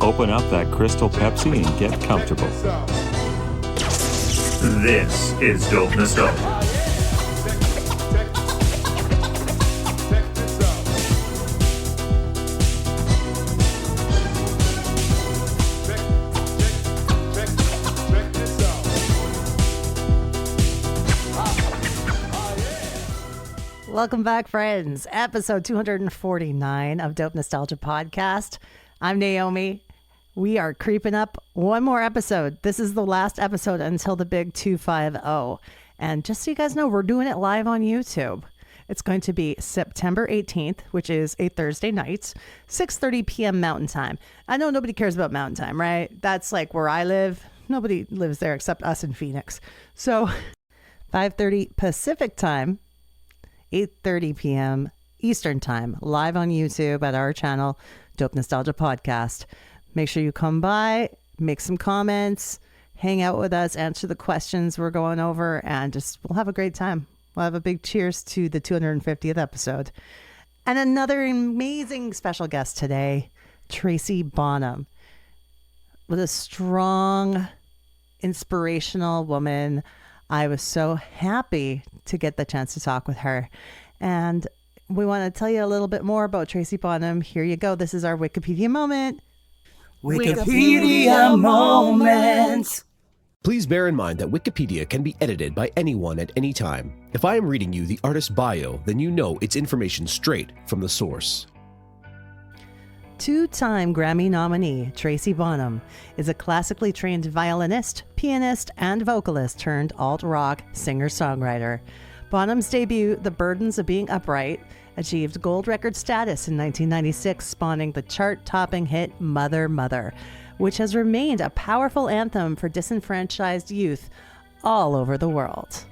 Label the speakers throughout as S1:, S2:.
S1: open up that Crystal Pepsi and get comfortable.
S2: This is Dope Nostalgia.
S3: Welcome back, friends. Episode 249 of Dope Nostalgia Podcast. I'm Naomi. We are creeping up one more episode. This is the last episode until the big 250. And just so you guys know, we're doing it live on YouTube. It's going to be September 18th, which is a Thursday night, 6:30 p.m. Mountain Time. I know nobody cares about Mountain Time, right? That's like where I live. Nobody lives there except us in Phoenix. So 5:30 Pacific Time, 8:30 p.m. Eastern Time, live on YouTube at our channel, Dope Nostalgia Podcast. Make sure you come by, make some comments, hang out with us, answer the questions we're going over, and just we'll have a great time. We'll have a big cheers to the 250th episode. And another amazing special guest today, Tracy Bonham. With a strong, inspirational woman. I was so happy to get the chance to talk with her. And we want to tell you a little bit more about Tracy Bonham. Here you go. This is our Wikipedia moment.
S4: Wikipedia moment.
S5: Please bear in mind that Wikipedia can be edited by anyone at any time. If I am reading you the artist's bio, then you know it's information straight from the source.
S3: Two-time Grammy nominee Tracy Bonham is a classically trained violinist, pianist, and vocalist turned alt-rock singer-songwriter. Bonham's debut, The Burdens of Being Upright, achieved gold record status in 1996, spawning the chart-topping hit Mother, Mother, which has remained a powerful anthem for disenfranchised youth all over the world.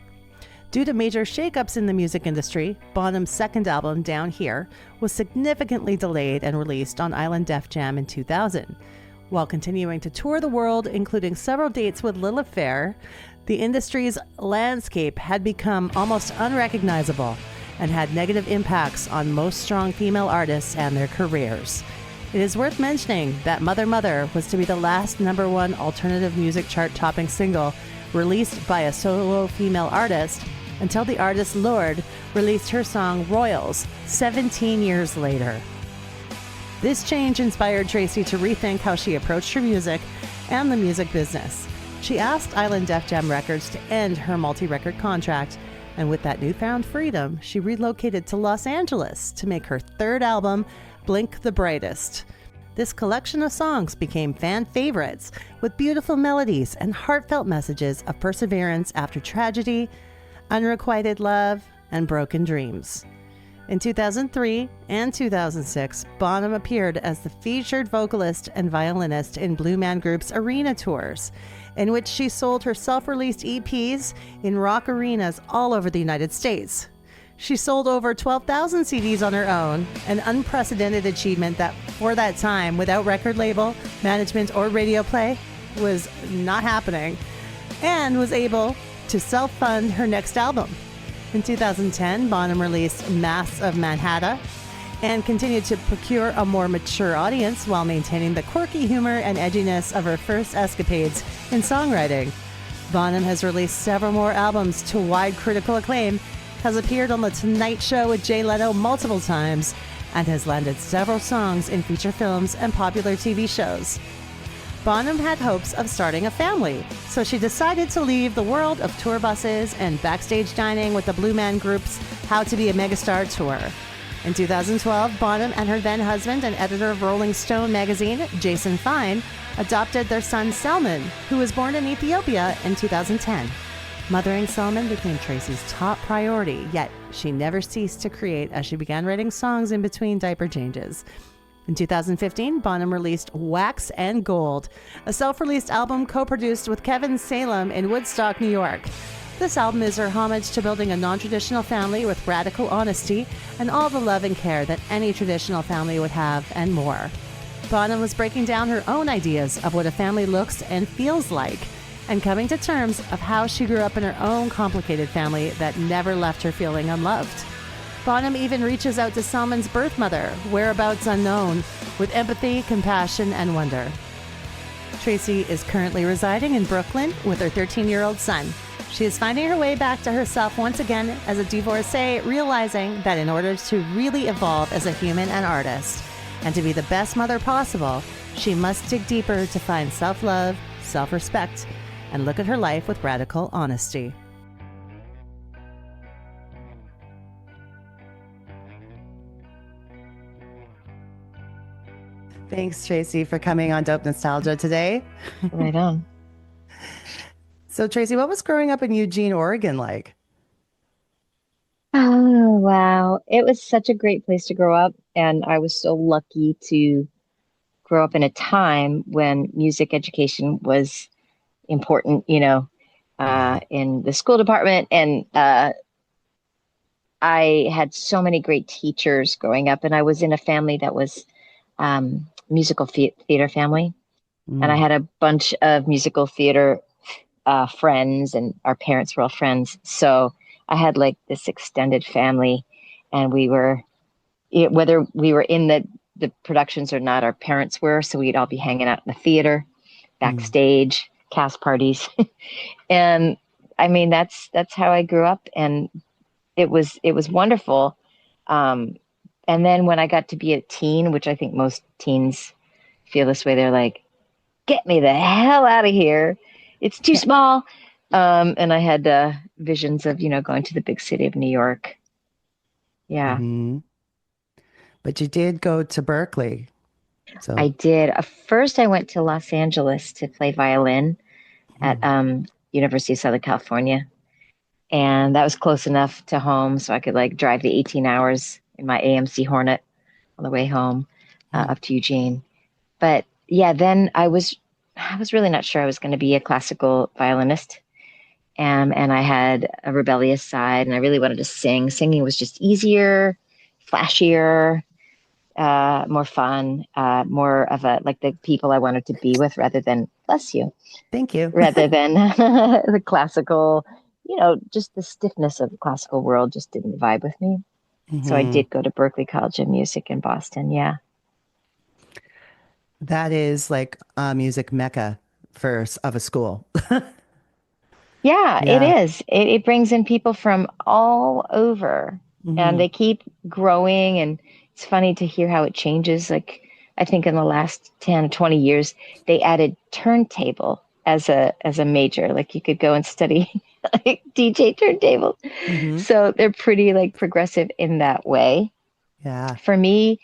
S3: Due to major shakeups in the music industry, Bonham's second album, Down Here, was significantly delayed and released on Island Def Jam in 2000. While continuing to tour the world, including several dates with Lil Affair, the industry's landscape had become almost unrecognizable and had negative impacts on most strong female artists and their careers. It is worth mentioning that Mother Mother was to be the last #1 alternative music chart-topping single released by a solo female artist until the artist Lorde released her song Royals 17 years later. This change inspired Tracy to rethink how she approached her music and the music business. She asked Island Def Jam Records to end her multi-record contract, and with that newfound freedom, she relocated to Los Angeles to make her third album, Blink the Brightest. This collection of songs became fan favorites with beautiful melodies and heartfelt messages of perseverance after tragedy, unrequited love, and broken dreams. In 2003 and 2006, Bonham appeared as the featured vocalist and violinist in Blue Man Group's arena tours, in which she sold her self-released EPs in rock arenas all over the United States. She sold over 12,000 CDs on her own, an unprecedented achievement that, for that time, without record label, management, or radio play, was not happening, and was able to self-fund her next album. In 2010, Bonham released Mass of Manhattan and continued to procure a more mature audience while maintaining the quirky humor and edginess of her first escapades in songwriting. Bonham has released several more albums to wide critical acclaim, has appeared on The Tonight Show with Jay Leno multiple times, and has landed several songs in feature films and popular TV shows. Bonham had hopes of starting a family, so she decided to leave the world of tour buses and backstage dining with the Blue Man Group's How to Be a Megastar tour. In 2012, Bonham and her then-husband and editor of Rolling Stone magazine, Jason Fine, adopted their son Selman, who was born in Ethiopia in 2010. Mothering Selman became Tracy's top priority, yet she never ceased to create as she began writing songs in between diaper changes. In 2015, Bonham released Wax and Gold, a self-released album co-produced with Kevin Salem in Woodstock, New York. This album is her homage to building a non-traditional family with radical honesty and all the love and care that any traditional family would have, and more. Bonham was breaking down her own ideas of what a family looks and feels like, and coming to terms of how she grew up in her own complicated family that never left her feeling unloved. Bonham even reaches out to Salmon's birth mother, whereabouts unknown, with empathy, compassion, and wonder. Tracy is currently residing in Brooklyn with her 13-year-old son. She is finding her way back to herself once again as a divorcee, realizing that in order to really evolve as a human and artist, and to be the best mother possible, she must dig deeper to find self-love, self-respect, and look at her life with radical honesty. Thanks, Tracy, for coming on Dope Nostalgia today.
S6: Right on.
S3: So, Tracy, what was growing up in Eugene, Oregon like?
S6: Oh, wow. It was such a great place to grow up. And I was so lucky to grow up in a time when music education was important, in the school department. And I had so many great teachers growing up. And I was in a family that was musical theater family. And I had a bunch of musical theater friends, and our parents were all friends. So I had like this extended family, and whether we were in the productions or not, our parents were. So we'd all be hanging out in the theater, backstage, cast parties. And I mean, that's how I grew up. And it was wonderful. And then when I got to be a teen, which I think most teens feel this way, they're like, get me the hell out of here. It's too small. And I had visions of, going to the big city of New York. Yeah.
S3: Mm-hmm. But you did go to Berkeley. So
S6: I did. First, I went to Los Angeles to play violin at University of Southern California. And that was close enough to home so I could like drive the 18 hours in my AMC Hornet on the way home up to Eugene. But yeah, then I was really not sure I was going to be a classical violinist. And I had a rebellious side, and I really wanted to sing. Singing was just easier, flashier, more fun, more of like the people I wanted to be with rather than, bless you.
S3: Thank you.
S6: Rather than the classical, just the stiffness of the classical world just didn't vibe with me. Mm-hmm. So I did go to Berklee College of Music in Boston. Yeah.
S3: That is like a music mecca of a school.
S6: Yeah, it is. It brings in people from all over, and they keep growing. And it's funny to hear how it changes. Like, I think in the last 10, 20 years, they added turntable as a major. Like, you could go and study like DJ turntable. Mm-hmm. So they're pretty like progressive in that way.
S3: Yeah.
S6: For me,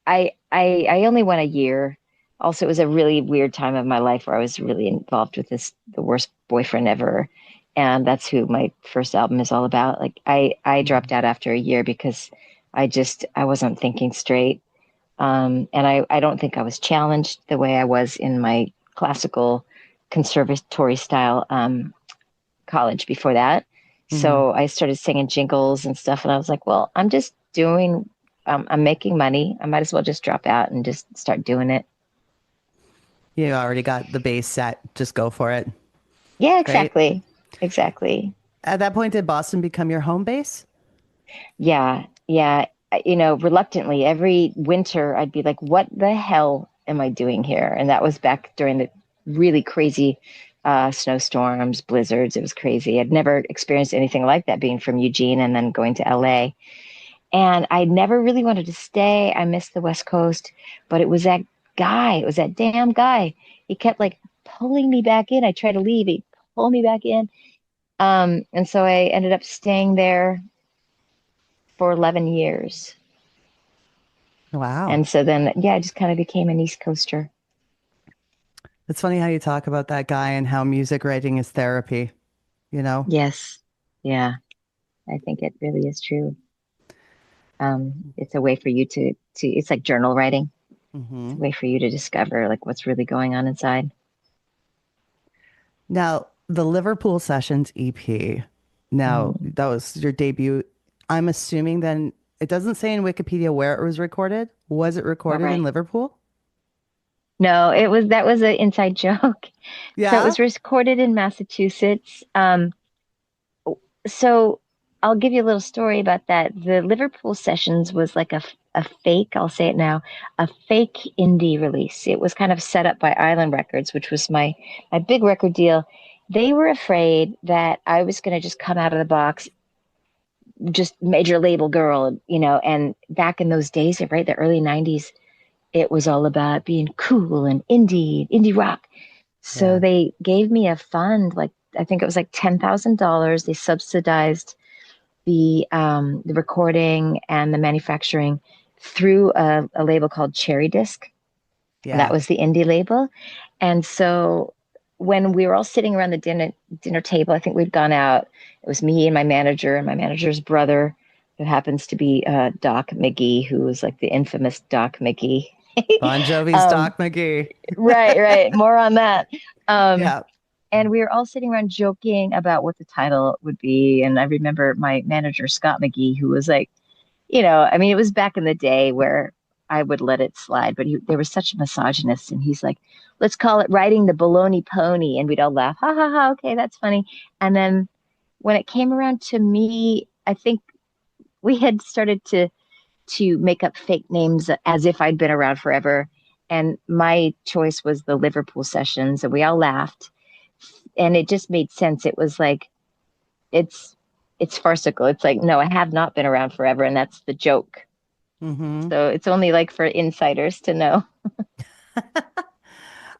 S6: I only went a year. Also, it was a really weird time of my life where I was really involved with the worst boyfriend ever. And that's who my first album is all about. Like I dropped out after a year because I wasn't thinking straight. And I don't think I was challenged the way I was in my classical conservatory style college before that. Mm-hmm. So I started singing jingles and stuff. And I was like, well, I'm just I'm making money. I might as well just drop out and just start doing it.
S3: You already got the base set. Just go for it.
S6: Yeah, exactly.
S3: Right?
S6: Exactly.
S3: At that point, did Boston become your home base?
S6: Yeah. Reluctantly, every winter I'd be like, what the hell am I doing here? And that was back during the really crazy snowstorms, blizzards. It was crazy. I'd never experienced anything like that being from Eugene and then going to LA. And I never really wanted to stay. I missed the West Coast, but it was that damn guy. He kept like pulling me back in. I tried to leave. He'd pull me back in. And so I ended up staying there for 11 years.
S3: Wow.
S6: And so then, I just kind of became an East Coaster.
S3: It's funny how you talk about that guy and how music writing is therapy,
S6: Yes. Yeah. I think it really is true. It's a way for you to it's like journal writing. Mm-hmm. It's a way for you to discover like what's really going on inside.
S3: Now, the Liverpool Sessions EP, that was your debut. I'm assuming then, it doesn't say in Wikipedia where it was recorded. Was it recorded in Liverpool?
S6: No, that was an inside joke. Yeah. So it was recorded in Massachusetts. So I'll give you a little story about that. The Liverpool Sessions was like a fake, I'll say it now, a fake indie release. It was kind of set up by Island Records, which was my big record deal. They were afraid that I was going to just come out of the box, just major label girl, and back in those days, right, the early 90s, it was all about being cool and indie rock. So
S3: Yeah.
S6: they gave me a fund, like I think it was like $10,000. They subsidized the recording and the manufacturing through a label called Cherry Disc. And that
S3: Yeah.
S6: was the indie label. And so when we were all sitting around the dinner table, I think we'd gone out. It was me and my manager and my manager's brother, who happens to be Doc McGee, who was like the infamous Doc McGee.
S3: Bon Jovi's Doc McGee.
S6: Right. More on that.
S3: Yeah.
S6: And we were all sitting around joking about what the title would be. And I remember my manager, Scott McGee, who was like, I mean, it was back in the day where I would let it slide, but there was such a misogynist. And he's like, let's call it Riding the Baloney Pony. And we'd all laugh. Ha, ha, ha. Okay, that's funny. And then when it came around to me, I think we had started to make up fake names as if I'd been around forever. And my choice was the Liverpool Sessions, and we all laughed. And it just made sense. It was like, it's farcical. It's like, no, I have not been around forever, and that's the joke.
S3: Mm-hmm.
S6: So it's only like for insiders to know.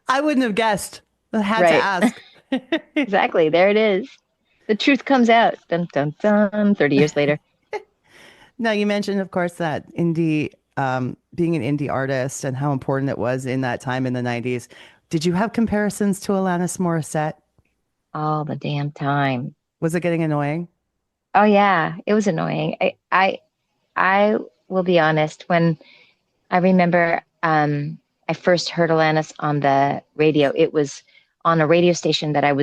S3: I wouldn't have guessed. I had to
S6: Right.
S3: ask.
S6: Exactly. There it is. The truth comes out. Dun, dun, dun, 30 years later.
S3: Now, you mentioned, of course, that being an indie artist and how important it was in that time in the 90s. Did you have comparisons to Alanis Morissette?
S6: All the damn time.
S3: Was it getting annoying?
S6: Oh yeah, it was annoying. I will be honest. When I remember I first heard Alanis on the radio, it was on a radio station that I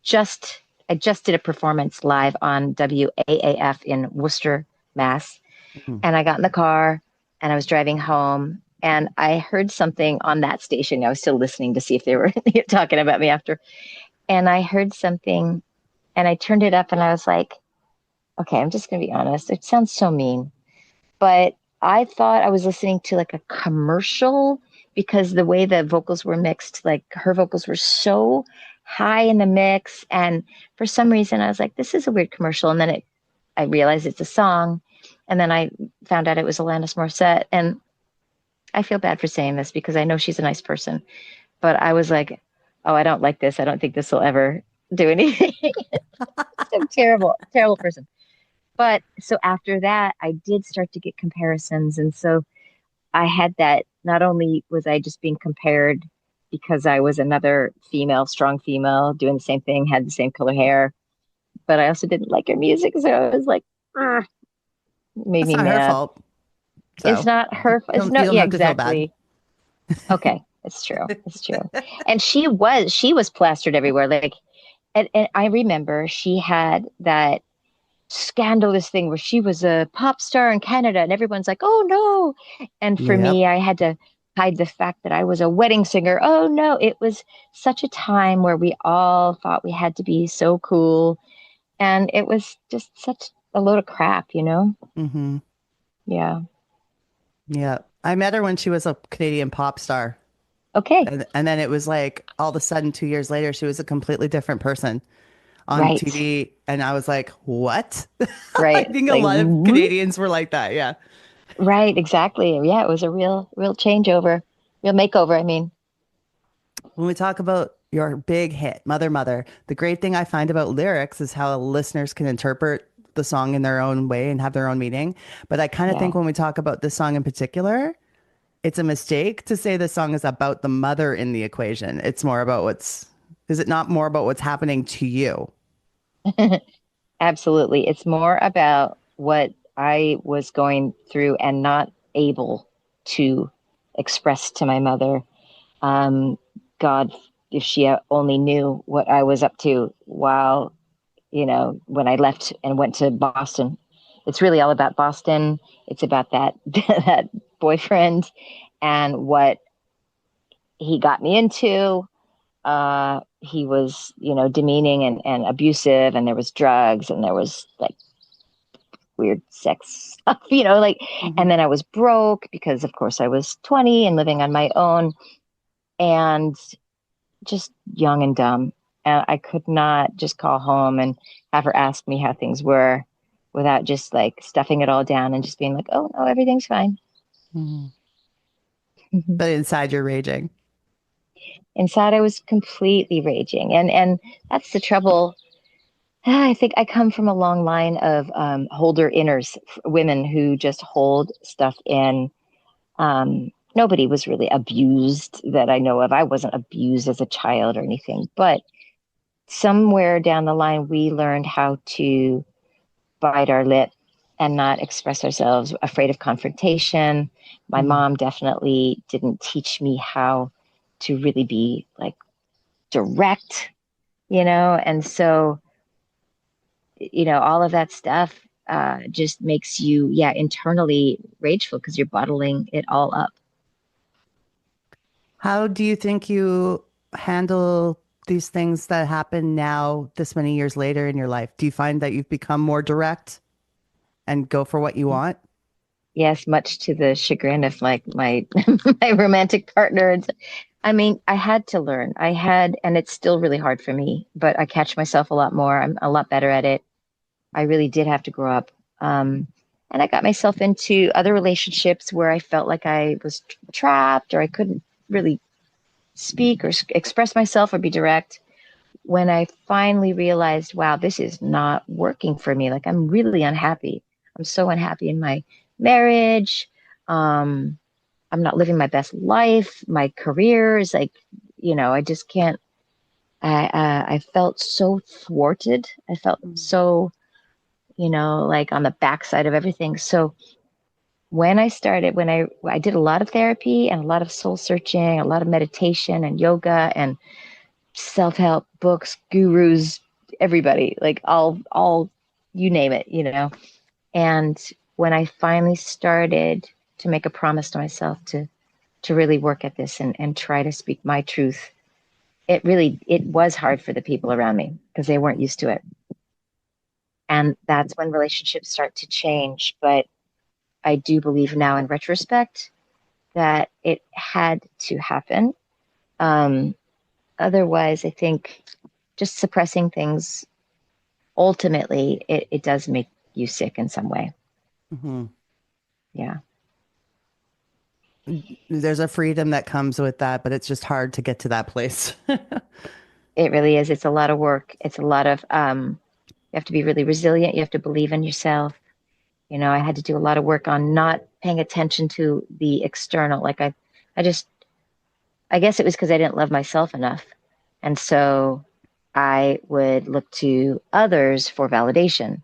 S6: just did a performance live on WAAF in Worcester, Mass.
S3: Mhm.
S6: And I got in the car and I was driving home and I heard something on that station. I was still listening to see if they were talking about me after. And I heard something and I turned it up and I was like, okay, I'm just going to be honest. It sounds so mean, but I thought I was listening to like a commercial because the way the vocals were mixed, like her vocals were so high in the mix. And for some reason I was like, this is a weird commercial. And then I realized it's a song. And then I found out it was Alanis Morissette. And I feel bad for saying this because I know she's a nice person, but I was like, oh, I don't like this. I don't think this will ever do anything. I'm terrible person. But so after that, I did start to get comparisons. And so I had that, not only was I just being compared because I was another strong female doing the same thing, had the same color hair, but I also didn't like her music. So I was like, made
S3: That's
S6: me
S3: not her
S6: mad.
S3: fault. So
S6: It's not her. It's
S3: you
S6: no,
S3: don't
S6: yeah,
S3: have to feel bad.
S6: exactly. Okay, it's true. It's true. And she was plastered everywhere. Like, and I remember she had that scandalous thing where she was a pop star in Canada and everyone's like, oh no. And for me, I had to hide the fact that I was a wedding singer. Oh no, it was such a time where we all thought we had to be so cool. And it was just such a load of crap,
S3: Mm-hmm.
S6: Yeah.
S3: Yeah. I met her when she was a Canadian pop star.
S6: Okay.
S3: And then it was like all of a sudden 2 years later, she was a completely different person on
S6: Right.
S3: TV. And I was like, what?
S6: Right.
S3: I think
S6: Like,
S3: a lot of Canadians were like that. Yeah.
S6: Right. Exactly. Yeah. It was a real changeover, real makeover. I mean,
S3: When we talk about your big hit, Mother, Mother, the great thing I find about lyrics is how listeners can interpret the song in their own way and have their own meaning. But I kind of think when we talk about this song in particular, it's a mistake to say the song is about the mother in the equation. It's more about is it not more about what's happening to you?
S6: Absolutely. It's more about what I was going through and not able to express to my mother. God, if she only knew what I was up to while, when I left and went to Boston. It's really all about Boston. It's about that that boyfriend and what he got me into. He was, demeaning and abusive, and there was drugs, and there was like weird sex stuff, you know, like,
S3: Mhm.
S6: and then I was broke because of course I was 20 and living on my own and just young and dumb. And I could not just call home and have her ask me how things were without just like stuffing it all down and just being like, oh no, everything's fine.
S3: Mhm. But inside you're raging.
S6: Inside I was completely raging. And that's the trouble. I think I come from a long line of holder inners, women who just hold stuff in. Nobody was really abused that I know of. I wasn't abused as a child or anything, but somewhere down the line, we learned how to bite our lip and not express ourselves, afraid of confrontation. My
S3: Mhm.
S6: mom definitely didn't teach me how to really be like direct, you know, and so you know, all of that stuff just makes you, yeah, internally rageful because you're bottling it all up.
S3: How do you think you handle these things that happen now, this many years later in your life? Do you find that you've become more direct and go for what you want?
S6: Yes, much to the chagrin of like my my romantic partner. I mean, I had to learn. I had, and it's still really hard for me, but I catch myself a lot more. I'm a lot better at it. I really did have to grow up. And I got myself into other relationships where I felt like I was trapped or I couldn't really speak or express myself or be direct. When I finally realized, wow, this is not working for me. Like I'm really unhappy. I'm so unhappy in my marriage. Um, I'm not living my best life. My career is like, you know, I just can't. I felt so thwarted. I felt so, you know, like on the backside of everything. So when I started, when I did a lot of therapy and a lot of soul searching, a lot of meditation and yoga and self-help books, gurus, everybody, like all you name it, you know. And when I finally started to make a promise to myself to really work at this and try to speak my truth, it was hard for the people around me because they weren't used to it. And that's when relationships start to change. But I do believe now in retrospect that it had to happen. Um, Otherwise, I think just suppressing things ultimately it does make you sick in some way.
S3: Mhm.
S6: Yeah,
S3: There's a freedom that comes with that, but it's just hard to get to that place.
S6: it really is. It's a lot of work. It's a lot of you have to be really resilient. You have to believe in yourself. You know, I had to do a lot of work on not paying attention to the external. Like I just, I guess it was because I didn't love myself enough. And so I would look to others for validation.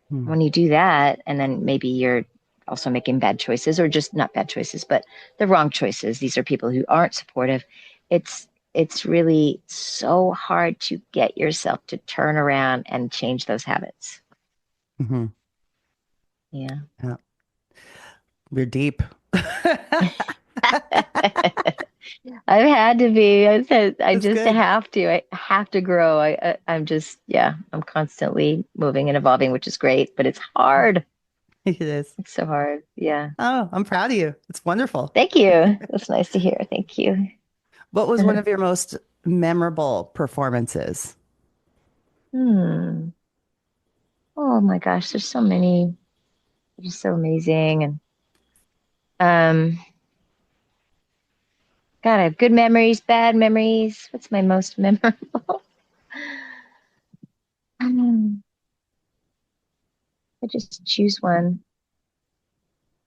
S3: Hmm.
S6: When you do that, and then maybe you're also making bad choices, or just not bad choices, but the wrong choices. These are people who aren't supportive. It's it's really so hard to get yourself to turn around and change those habits.
S3: Mhm.
S6: Yeah.
S3: Yeah. We're deep.
S6: I've had to be. I said I
S3: That's
S6: just
S3: good.
S6: have to. I have to grow. I'm just yeah. I'm constantly moving and evolving, which is great, but it's hard.
S3: It is.
S6: It's so hard. Yeah.
S3: Oh, I'm proud of you. It's wonderful.
S6: Thank you. That's nice to hear. Thank you.
S3: What was one of your most memorable performances?
S6: Hmm. Oh my gosh, there's so many. They're just so amazing. And um, God, I have good memories, bad memories. What's my most memorable? I just choose one.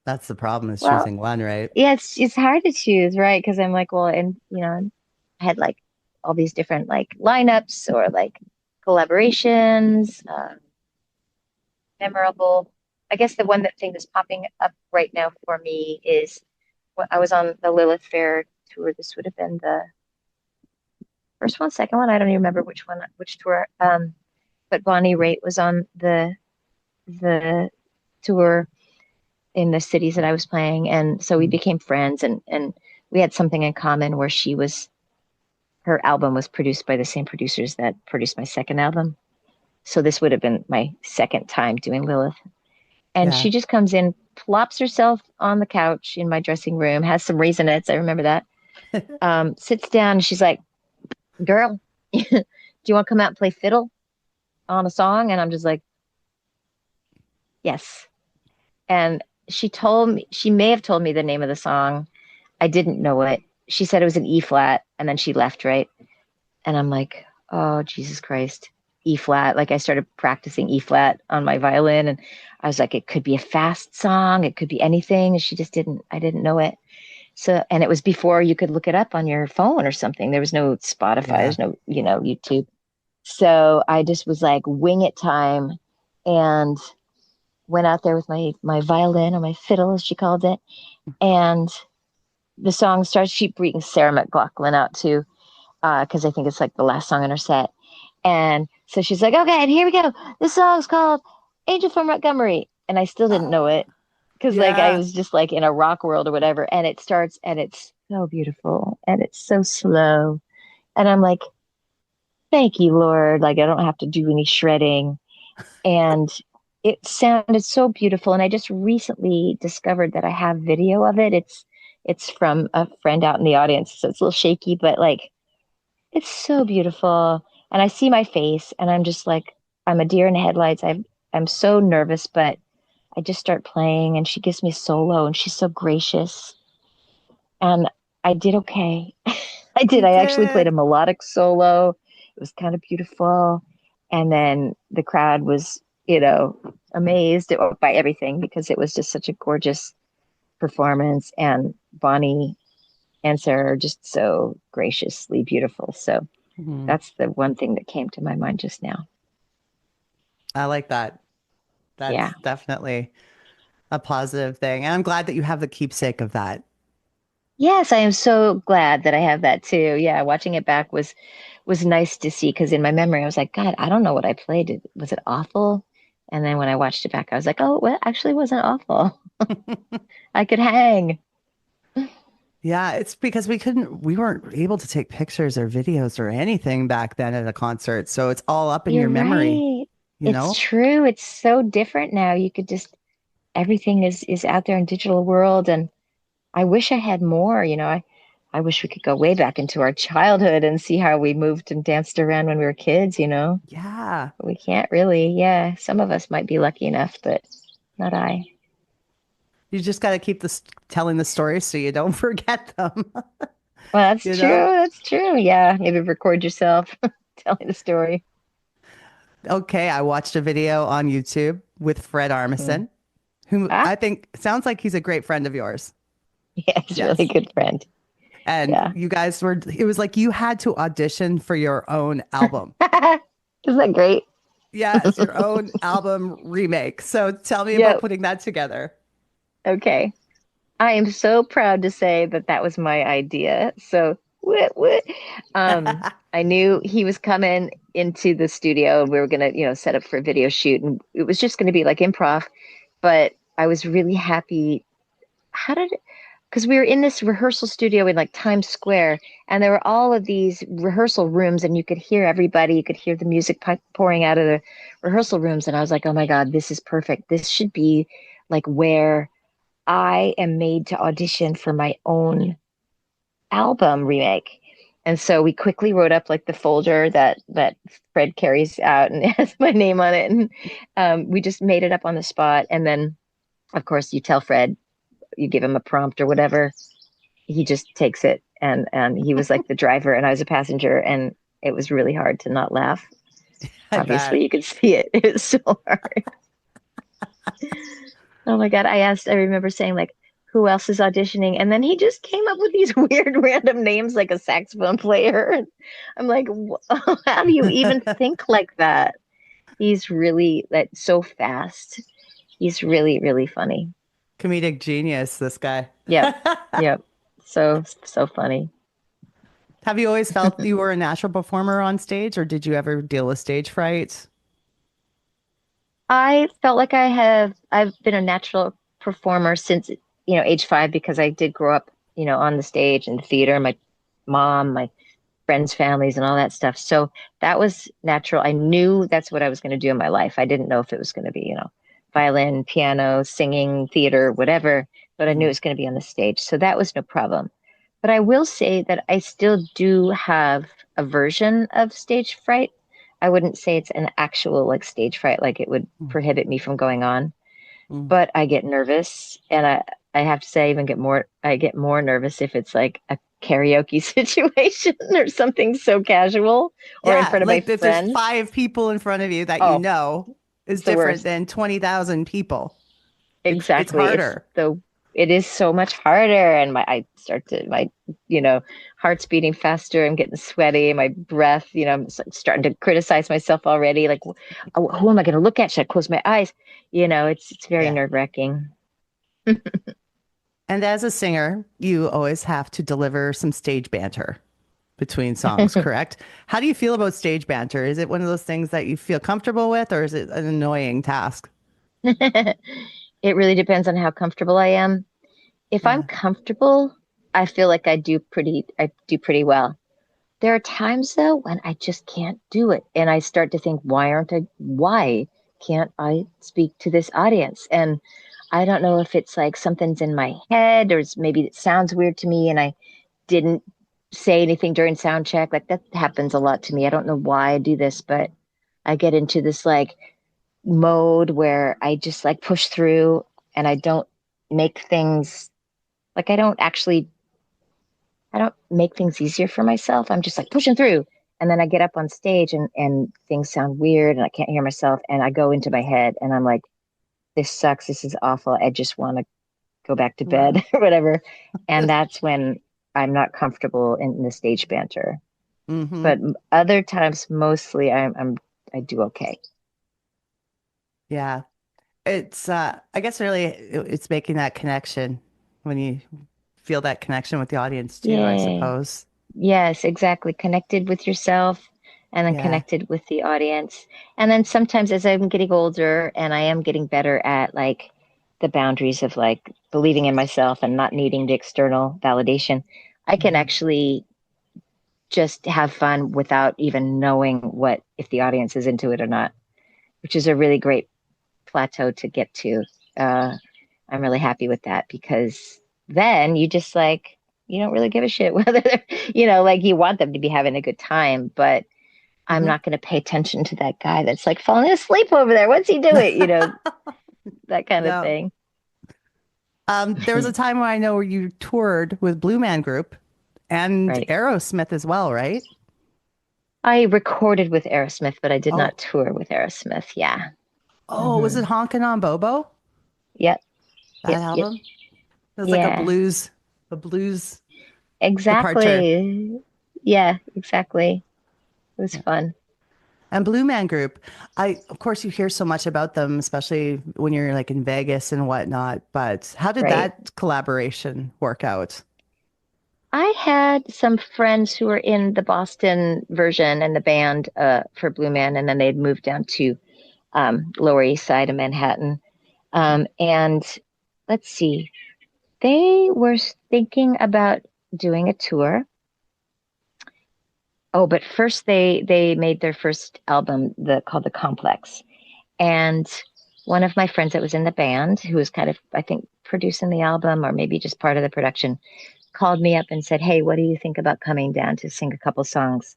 S3: That's the problem is
S6: Well,
S3: choosing one, right?
S6: yeah, it's hard to choose, right? Because I'm like, well, and you know, I had like all these different like lineups or like collaborations, memorable. I guess the one that thing that's popping up right now for me is when I was on the Lilith Fair tour. This would have been the first one, second one. I don't even remember which one, which tour. But Bonnie Raitt was on the tour in the cities that I was playing, and so we became friends, and we had something in common where she was her album was produced by the same producers that produced my second album. So this would have been my second time doing Lilith, And
S3: Yeah.
S6: she just comes in, plops herself on the couch in my dressing room, has some Raisinets. I remember that. Sits down and she's like, girl, do you want to come out and play fiddle on a song? And I'm just like, yes. And she may have told me the name of the song. I didn't know it. She said it was an E flat and then she left, right? And I'm like, oh, Jesus Christ, E flat. Like I started practicing E flat on my violin and I was like, it could be a fast song. It could be anything. And I didn't know it. So, and it was before you could look it up on your phone or something. There was no Spotify, there's no, YouTube. So I just was like, wing it time, and went out there with my violin, or my fiddle, as she called it. And the song starts, she brings Sarah McLachlan out too, because I think it's like the last song in her set. And so she's like, okay, and here we go. This song's called Angel from Montgomery. And I still didn't know it, because like I was just like in a rock world or whatever. And it starts and it's so beautiful and it's so slow. And I'm like, thank you, Lord. Like I don't have to do any shredding. And it sounded so beautiful. And I just recently discovered that I have video of it. It's from a friend out in the audience. So it's a little shaky, but like it's so beautiful. And I see my face and I'm just like, I'm a deer in the headlights. I'm so nervous, but I just start playing and she gives me a solo and she's so gracious. And I did okay. I did. I actually played a melodic solo. It was kind of beautiful. And then the crowd was, amazed by everything, because it was just such a gorgeous performance. And Bonnie and Sarah are just so graciously beautiful. So that's the one thing that came to my mind just now.
S3: I like that. That's definitely a positive thing. And I'm glad that you have the keepsake of that.
S6: Yes, I am so glad that I have that too. Yeah, watching it back was nice to see, because in my memory I was like, God, I don't know what I played. Was it awful? And then when I watched it back, I was like, oh, well, it actually wasn't awful. I could hang.
S3: Yeah, it's because we weren't able to take pictures or videos or anything back then at a concert. So it's all up in your memory.
S6: Right. It's true. It's so different now. You could just, everything is out there in digital world. And I wish I had more, I wish we could go way back into our childhood and see how we moved and danced around when we were kids,
S3: Yeah.
S6: But we can't really. Yeah. Some of us might be lucky enough, but not I.
S3: You just got to keep telling the stories so you don't forget them.
S6: Well, that's true. That's true. Yeah. Maybe record yourself telling the story.
S3: Okay. I watched a video on YouTube with Fred Armisen, who I think sounds like he's a great friend of yours.
S6: Yeah, he's a really good friend.
S3: And you guys it was like you had to audition for your own album.
S6: Isn't that great?
S3: Yeah, it's your own album remake. So tell me about putting that together.
S6: Okay. I am so proud to say that was my idea. So I knew he was coming into the studio and we were going to, set up for a video shoot, and it was just going to be like improv. But I was really happy. Because we were in this rehearsal studio in like Times Square, and there were all of these rehearsal rooms, and you could hear everybody. You could hear the music pouring out of the rehearsal rooms. And I was like, oh my God, this is perfect. This should be like where I am made to audition for my own album remake. And so we quickly wrote up like the folder that Fred carries out, and it has my name on it. And we just made it up on the spot. And then, of course, you tell Fred, you give him a prompt or whatever, he just takes it. And he was like the driver and I was a passenger, and it was really hard to not laugh. Obviously, you could see it. It was so hard. Oh my God. I remember saying like, who else is auditioning? And then he just came up with these weird random names, like a saxophone player. I'm like, how do you even think like that? He's really so fast. He's really, really funny.
S3: Comedic genius, this guy.
S6: Yep. So funny.
S3: Have you always felt you were a natural performer on stage, or did you ever deal with stage fright?
S6: I felt like I've been a natural performer since, age 5, because I did grow up, on the stage and the theater, my mom, my friends' families and all that stuff. So that was natural. I knew that's what I was going to do in my life. I didn't know if it was going to be, violin, piano, singing, theater, whatever, but I knew it was going to be on the stage. So that was no problem. But I will say that I still do have a version of stage fright. I wouldn't say it's an actual like stage fright, like it would prohibit me from going on. But I get nervous, and I have to say I get more nervous if it's like a karaoke situation or something so casual or in front of my
S3: like if there's
S6: friends.
S3: 5 people in front of you that
S6: Oh,
S3: you know is
S6: the
S3: different
S6: worst.
S3: than 20,000 people. It's
S6: Exactly.
S3: harder.
S6: It is so much harder, and my heart's beating faster. I'm getting sweaty. My breath, I'm starting to criticize myself already. Like, oh, who am I going to look at? Should I close my eyes? It's very
S3: Yeah.
S6: nerve-wracking.
S3: And as a singer, you always have to deliver some stage banter between songs, correct? How do you feel about stage banter? Is it one of those things that you feel comfortable with, or is it an annoying task?
S6: It really depends on how comfortable I am. If I'm
S3: Yeah.
S6: comfortable, I feel like I do pretty well. There are times though when I just can't do it. And I start to think, why can't I speak to this audience? And I don't know if it's like something's in my head or maybe it sounds weird to me and I didn't say anything during sound check. Like that happens a lot to me. I don't know why I do this, but I get into this like mode where I just like push through and I don't make things like I don't make things easier for myself. I'm just like pushing through. And then I get up on stage and things sound weird and I can't hear myself. And I go into my head and I'm like, this sucks. This is awful. I just want to go back to bed or whatever. And that's when I'm not comfortable in the stage banter.
S3: Mm-hmm.
S6: But other times, mostly I do okay.
S3: Yeah. It's I guess really it's making that connection when you feel that connection with the audience too, I
S6: Yeah.
S3: suppose.
S6: Yes, exactly. Connected with yourself and then
S3: Yeah.
S6: connected with the audience. And then sometimes as I'm getting older and I am getting better at like the boundaries of like believing in myself and not needing the external validation, I can
S3: Mhm.
S6: actually just have fun without even knowing what if the audience is into it or not, which is a really great plateau to get to. I'm really happy with that because then you just like you don't really give a shit whether they're, like you want them to be having a good time, but I'm
S3: Mhm.
S6: not going to pay attention to that guy that's like falling asleep over there. What's he doing? That kind of
S3: No.
S6: thing.
S3: There was a time where I know where you toured with Blue Man Group and
S6: Right.
S3: Aerosmith as well, right?
S6: I recorded with Aerosmith, but I did
S3: Oh,
S6: not tour with Aerosmith. Yeah.
S3: oh, was it Honkin' on Bobo?
S6: Yep.
S3: That
S6: Yep. Yep.
S3: album? It was like
S6: Yeah.
S3: a blues departure.
S6: Exactly. Yeah, exactly. It was
S3: Yeah.
S6: fun.
S3: And Blue Man Group, of course you hear so much about them, especially when you're like in Vegas and whatnot. But how did
S6: Right.
S3: that collaboration work out?
S6: I had some friends who were in the Boston version and the band for Blue Man, and then they'd moved down to Lower East Side of Manhattan. And let's see, they were thinking about doing a tour. Oh, but first they made their first album, called The Complex. And one of my friends that was in the band, who was kind of, I think, producing the album or maybe just part of the production, called me up and said, "Hey, what do you think about coming down to sing a couple songs?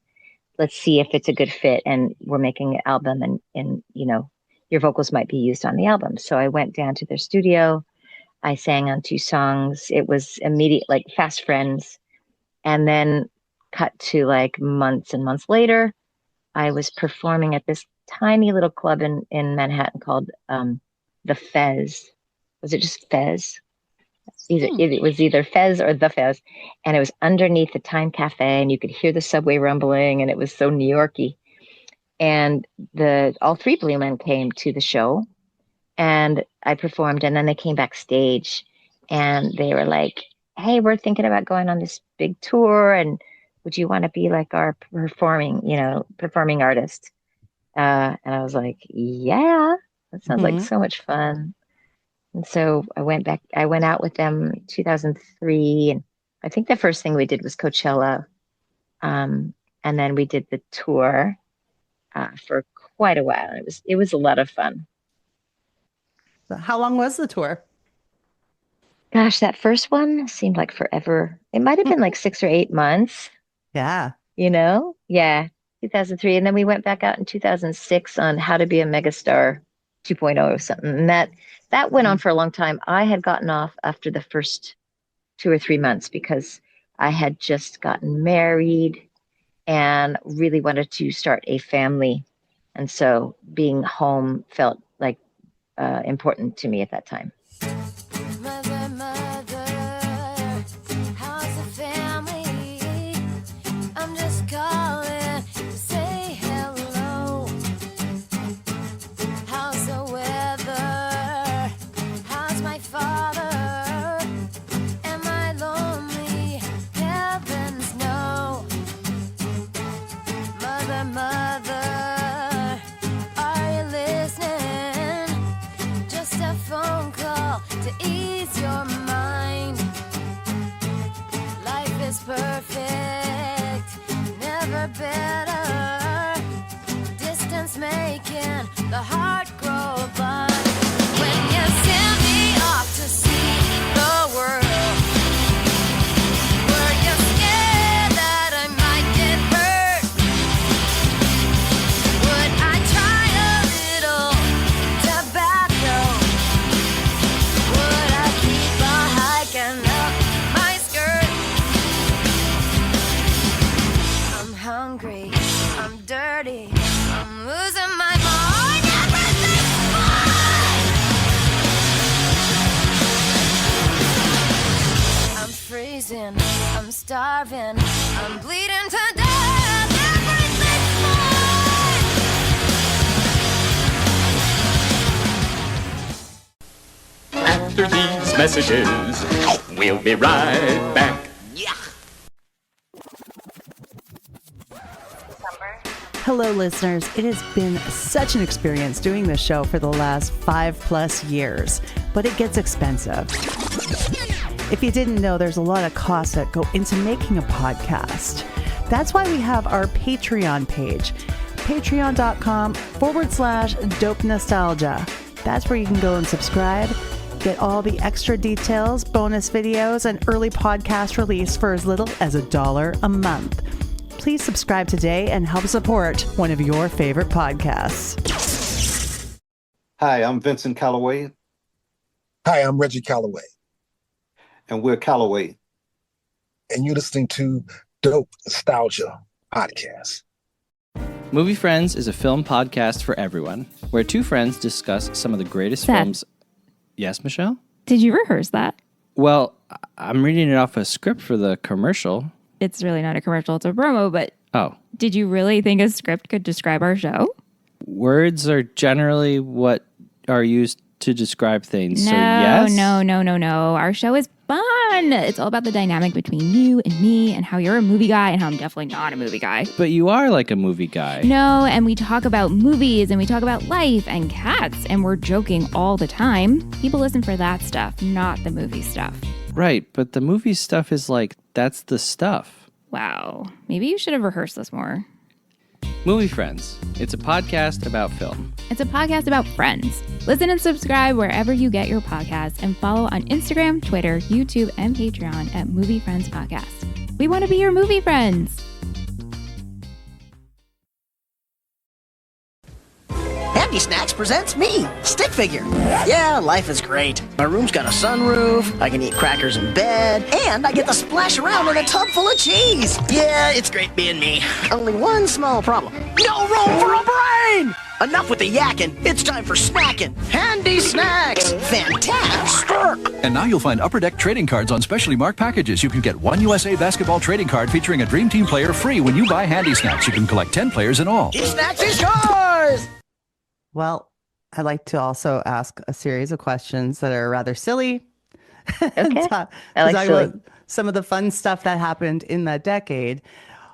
S6: Let's see if it's a good fit. And we're making an album and your vocals might be used on the album." So I went down to their studio. I sang on 2 songs. It was immediate, like fast friends. And then cut to like months and months later, I was performing at this tiny little club in Manhattan called the Fez. Was it just Fez? It was either Fez or the Fez, and it was underneath the Time Cafe, and you could hear the subway rumbling, and it was so New Yorky. And the all 3 Blue Men came to the show, and I performed, and then they came backstage, and they were like, "Hey, we're thinking about going on this big tour, and would you want to be like our performing artist?" And I was like, "Yeah, that sounds like
S3: Mhm.
S6: so much fun." And so I went out with them in 2003. And I think the first thing we did was Coachella. And then we did the tour for quite a while. It was a lot of fun.
S3: How long was the tour?
S6: Gosh, that first one seemed like forever. It might have been like 6 or 8 months,
S3: Yeah.
S6: Yeah, 2003. And then we went back out in 2006 on How to Be a Megastar 2.0 or something. And that went on for a long time. I had gotten off after the first 2 or 3 months because I had just gotten married and really wanted to start a family. And so being home felt like important to me at that time.
S7: Mother, mother, how's the family? I'm just calling to say hello. How's the weather? How's my father? Am I lonely? Heavens no. Mother, mother, are you listening? Just a phone call to ease your mind. Life is perfect, never better. Distance making the heart grow blind. When you send me off to see the world, were you scared that I might get hurt? Would I try a little tobacco? Would I keep on hiking up my skirt? I'm hungry, I'm dirty, I'm losing my mind. Everything's fine. I'm freezing, I'm starving, I'm bleeding to death. Everything's fine.
S8: After these messages, we'll be right back.
S3: Hello, listeners. It has been such an experience doing this show for the last 5+ years, but it gets expensive. If you didn't know, there's a lot of costs that go into making a podcast. That's why we have our Patreon page, patreon.com/dope nostalgia. That's where you can go and subscribe, get all the extra details, bonus videos, and early podcast release for as little as $1 a month. Please subscribe today and help support one of your favorite podcasts.
S9: Hi, I'm Vincent Calloway.
S10: Hi, I'm Reggie Calloway.
S9: And we're Calloway.
S10: And you're listening to Dope Nostalgia Podcast.
S11: Movie Friends is a film podcast for everyone, where two friends discuss some of the greatest films. Yes, Michelle?
S12: Did you rehearse that?
S11: Well, I'm reading it off a script for the commercial.
S12: It's really not a commercial, it's a promo, but did you really think a script could describe our show?
S11: Words are generally what are used to describe things.
S12: No,
S11: so yes?
S12: No. Our show is fun. It's all about the dynamic between you and me and how you're a movie guy and how I'm definitely not a movie guy.
S11: But you are like a movie guy.
S12: No, and we talk about movies and we talk about life and cats and we're joking all the time. People listen for that stuff, not the movie stuff.
S11: Right, but the movie stuff is like, that's the stuff.
S12: Wow. Maybe you should have rehearsed this more.
S11: Movie Friends. It's a podcast about film.
S12: It's a podcast about friends. Listen and subscribe wherever you get your podcasts and follow on Instagram, Twitter, YouTube, and Patreon at Movie Friends Podcast. We want to be your movie friends.
S4: Handy Snacks presents me, Stick Figure. Yeah, life is great. My room's got a sunroof, I can eat crackers in bed, and I get to splash around in a tub full of cheese. Yeah, it's great being me. Only one small problem. No room for a brain! Enough with the yakking. It's time for snacking. Handy Snacks. Fantastic.
S13: And now you'll find Upper Deck trading cards on specially marked packages. You can get one USA basketball trading card featuring a Dream Team player free when you buy Handy Snacks. You can collect 10 players in all.
S4: Handy Snacks is yours!
S3: Well, I'd like to also ask a series of questions that are rather silly.
S6: Okay.
S3: I like silly. About some of the fun stuff that happened in that decade.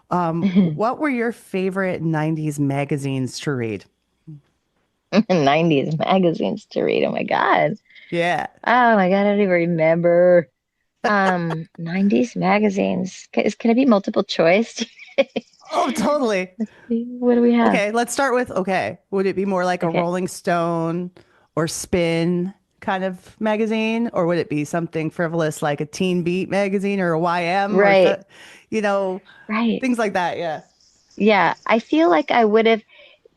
S3: What were your favorite 90s magazines to read?
S6: 90s magazines to read. Oh my God.
S3: Yeah.
S6: Oh my God. I don't even remember. 90s magazines. Can it be multiple choice?
S3: Oh, totally.
S6: What do we have?
S3: Okay, let's start with, would it be more like a Rolling Stone or Spin? kind of magazine, or would it be something frivolous like a Teen Beat magazine or a YM,
S6: Right.
S3: or things like that? Yeah.
S6: Yeah. I feel like I would have,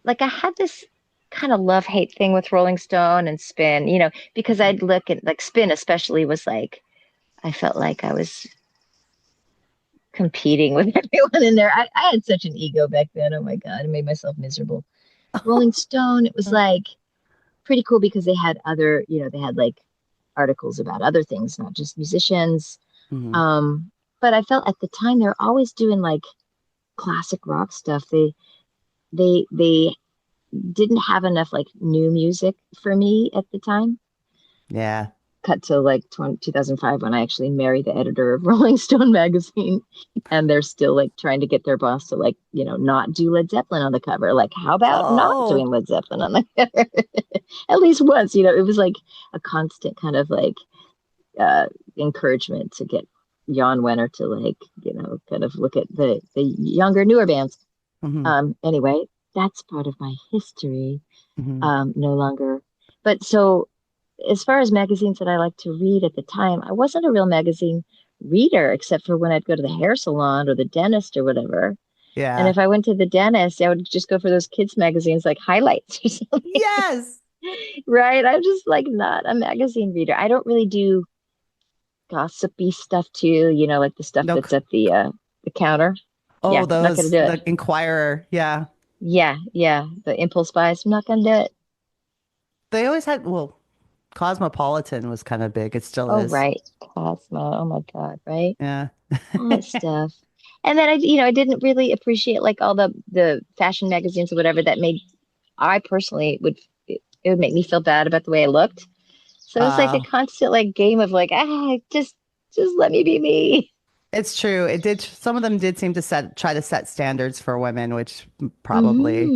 S6: like, I had this kind of love hate thing with Rolling Stone and Spin, because I'd look at, like, Spin especially was like, I felt like I was competing with everyone in there. I had such an ego back then. Oh my God, I made myself miserable. Rolling Stone, it was like pretty cool because they had other, they had like articles about other things, not just musicians. But I felt at the time they were always doing like classic rock stuff. They didn't have enough like new music for me at the time.
S3: Yeah.
S6: Cut to like 2005 when I actually married the editor of Rolling Stone magazine, and they're still like trying to get their boss to like, not do Led Zeppelin on the cover. Like, how about not doing Led Zeppelin on the cover? At least once, it was like a constant kind of like encouragement to get Jan Wenner to like, kind of look at the younger, newer bands. Anyway, that's part of my history. No longer. But so as far as magazines that I like to read at the time, I wasn't a real magazine reader, except for when I'd go to the hair salon or the dentist or whatever.
S3: Yeah.
S6: And if I went to the dentist, I would just go for those kids magazines like Highlights or something.
S3: Yes.
S6: Right. I'm just like not a magazine reader. I don't really do gossipy stuff too, like the stuff that's at the counter.
S3: Oh,
S6: yeah, I'm not gonna do it.
S3: The Inquirer. Yeah.
S6: Yeah. The impulse buys. I'm not gonna do it.
S3: They always had, Cosmopolitan was kind of big. It still is.
S6: Oh, right. Cosmo. Oh my God. Right.
S3: Yeah.
S6: All that stuff. And then I didn't really appreciate like all the fashion magazines or whatever I personally it would make me feel bad about the way I looked. So it was like a constant like game of like, just let me be me.
S3: It's true. It did. Some of them did seem to try to set standards for women, which probably.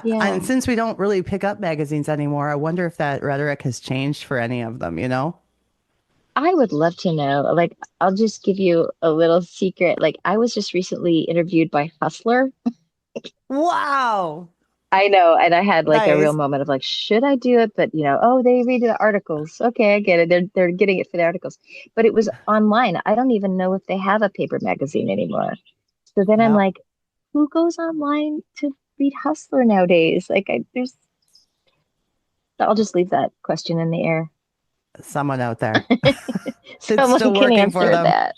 S6: Yeah.
S3: And since we don't really pick up magazines anymore, I wonder if that rhetoric has changed for any of them,
S6: I would love to know. Like, I'll just give you a little secret. Like, I was just recently interviewed by Hustler.
S3: Wow.
S6: I know. And I had like a real
S3: Nice.
S6: moment of like, should I do it? But they read the articles. Okay, I get it. They're getting it for the articles. But it was online. I don't even know if they have a paper magazine anymore. So then I'm like, who goes online to read Hustler nowadays? Like I'll just leave that question in the air.
S3: Someone out there.
S6: Someone
S3: still
S6: can
S3: working
S6: answer
S3: for them.
S6: that.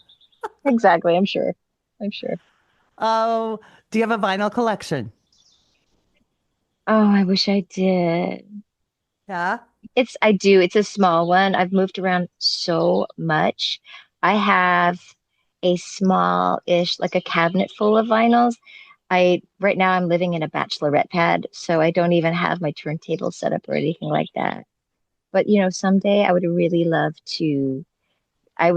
S6: Exactly. I'm sure.
S3: Oh, do you have a vinyl collection?
S6: Oh, I wish I did.
S3: Yeah.
S6: I do. It's a small one. I've moved around so much. I have a small-ish, like a cabinet full of vinyls. Right now I'm living in a bachelorette pad, so I don't even have my turntable set up or anything like that. But someday I would really love to. I've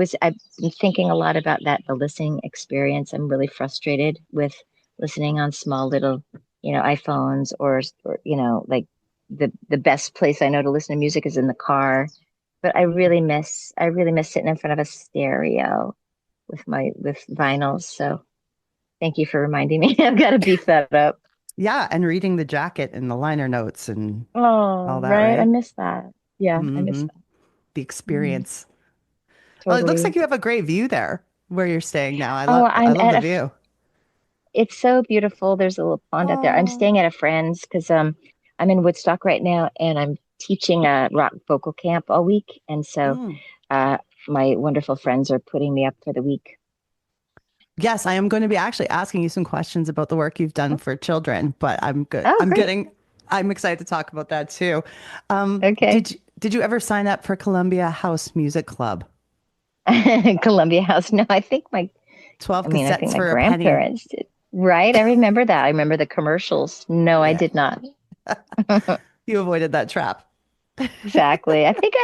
S6: been thinking a lot about that, the listening experience. I'm really frustrated with listening on small little, iPhones or like the best place I know to listen to music is in the car. But I really miss sitting in front of a stereo with vinyls. So thank you for reminding me. I've got to beef that up.
S3: Yeah, and reading the jacket and the liner notes and
S6: all
S3: that,
S6: right.
S3: right?
S6: I miss that. Yeah, I miss that.
S3: The experience.
S6: Totally.
S3: Well, it looks like you have a great view there where you're staying now. I
S6: I'm
S3: love
S6: at
S3: the view.
S6: It's so beautiful. There's a little pond out there. I'm staying at a friend's because I'm in Woodstock right now, and I'm teaching a rock vocal camp all week. And so my wonderful friends are putting me up for the week.
S3: Yes, I am going to be actually asking you some questions about the work you've done for children, but I'm good.
S6: Great.
S3: I'm excited to talk about that too.
S6: Okay.
S3: Did you ever sign up for Columbia House Music Club?
S6: Columbia House? No, I think my
S3: 12
S6: I
S3: cassettes
S6: think my
S3: for a penny.
S6: grandparents did. Right? I remember that. I remember the commercials. No, I did not.
S3: You avoided that trap.
S6: Exactly. I think